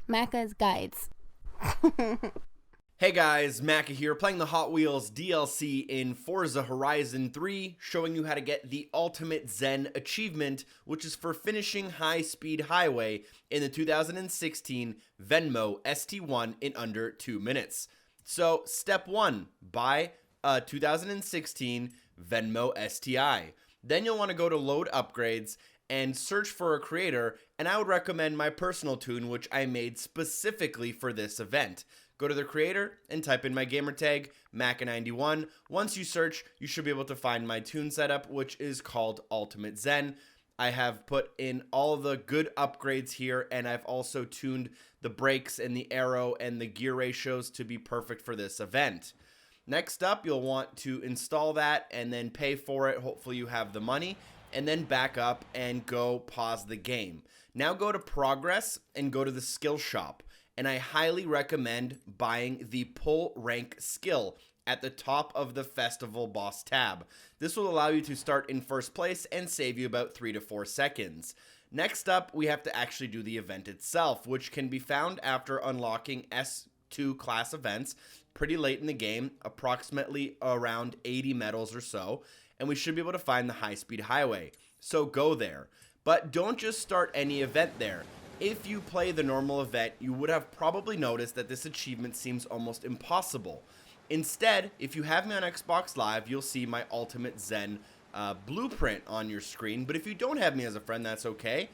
Macca's Guides. Hey guys, Macca here, playing the Hot Wheels DLC in Forza Horizon 3, showing you how to get the Ultimate Zen achievement, which is for finishing High Speed Highway in the 2016 Zenvo ST1 in under 2 minutes. So, step 1, buy a 2016 Zenvo STI. Then you'll want to go to Load Upgrades and search for a creator, and I would recommend my personal tune, which I made specifically for this event. Go to the creator and type in my gamertag, Macca91. Once you search, you should be able to find my tune setup, which is called Ultimate Zen. I have put in all the good upgrades here, and I've also tuned the brakes and the aero and the gear ratios to be perfect for this event. Next up, you'll want to install that and then pay for it. Hopefully you have the money, and then back up and go pause the game. Now go to Progress and go to the Skill Shop. And I highly recommend buying the Pull Rank skill at the top of the Festival Boss tab. This will allow you to start in first place and save you about 3 to 4 seconds. Next up, we have to actually do the event itself, which can be found after unlocking S2 class events pretty late in the game, approximately around 80 medals or so, and we should be able to find the High Speed Highway. So go there. But don't just start any event there. If you play the normal event, you would have probably noticed that this achievement seems almost impossible. Instead, if you have me on Xbox Live, you'll see my Ultimate Zen blueprint on your screen. But if you don't have me as a friend, that's okay.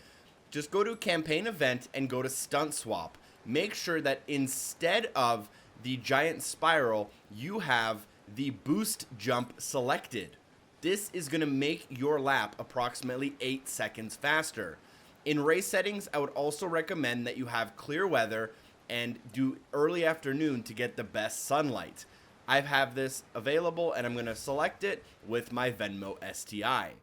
Just go to Campaign Event and go to Stunt Swap. Make sure that instead of the giant spiral, you have the boost jump selected. This is going to make your lap approximately 8 seconds faster. In race settings, I would also recommend that you have clear weather and do early afternoon to get the best sunlight. I have this available and I'm going to select it with my Zenvo STI.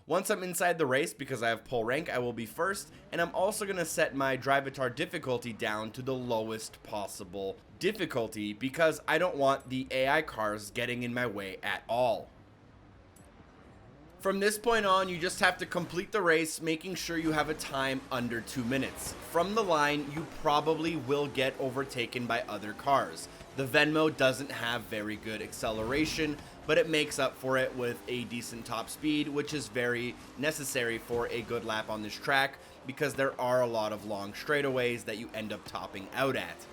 Once I'm inside the race, because I have pull rank, I will be first, and I'm also going to set my Drivatar difficulty down to the lowest possible difficulty because I don't want the AI cars getting in my way at all. From this point on, you just have to complete the race, making sure you have a time under 2 minutes. From the line, you probably will get overtaken by other cars. The Zenvo doesn't have very good acceleration, but it makes up for it with a decent top speed, which is very necessary for a good lap on this track because there are a lot of long straightaways that you end up topping out at.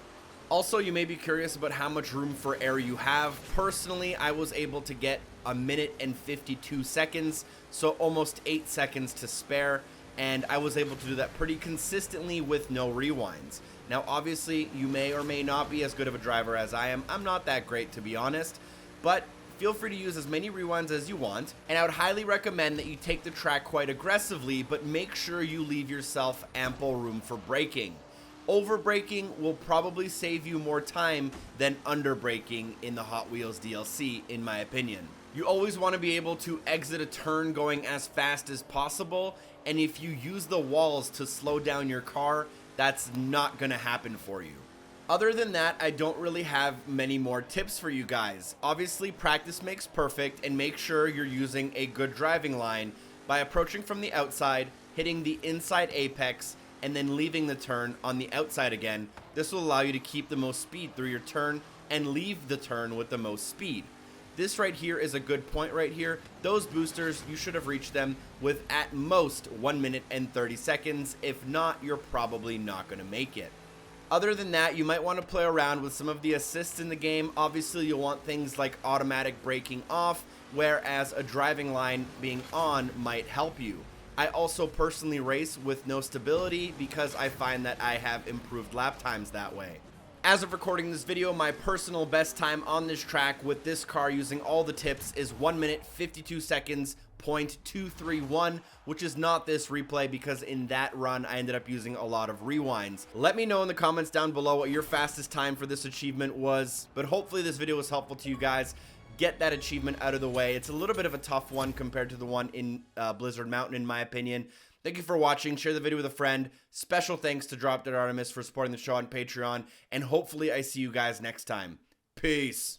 Also, you may be curious about how much room for error you have. Personally, I was able to get 1 minute and 52 seconds, so almost 8 seconds to spare, and I was able to do that pretty consistently with no rewinds. Now, obviously, you may or may not be as good of a driver as I am. I'm not that great, to be honest, but feel free to use as many rewinds as you want, and I would highly recommend that you take the track quite aggressively, but make sure you leave yourself ample room for braking. Over-braking will probably save you more time than under-braking in the Hot Wheels DLC, in my opinion. You always want to be able to exit a turn going as fast as possible, and if you use the walls to slow down your car, that's not going to happen for you. Other than that, I don't really have many more tips for you guys. Obviously, practice makes perfect, and make sure you're using a good driving line by approaching from the outside, hitting the inside apex, and then leaving the turn on the outside again. This will allow you to keep the most speed through your turn and leave the turn with the most speed. This right here is a good point right here. Those boosters, you should have reached them with at most 1 minute and 30 seconds. If not, you're probably not going to make it. Other than that, you might want to play around with some of the assists in the game. Obviously, you'll want things like automatic braking off, whereas a driving line being on might help you. I also personally race with no stability because I find that I have improved lap times that way. As of recording this video, my personal best time on this track with this car using all the tips is 1 minute 52 seconds .231, which is not this replay because in that run I ended up using a lot of rewinds. Let me know in the comments down below what your fastest time for this achievement was, but hopefully this video was helpful to you guys. Get that achievement out of the way. It's a little bit of a tough one compared to the one in Blizzard Mountain, in my opinion. Thank you for watching. Share the video with a friend. Special thanks to Drop Dead Artemis for supporting the show on Patreon, and hopefully I see you guys next time. Peace.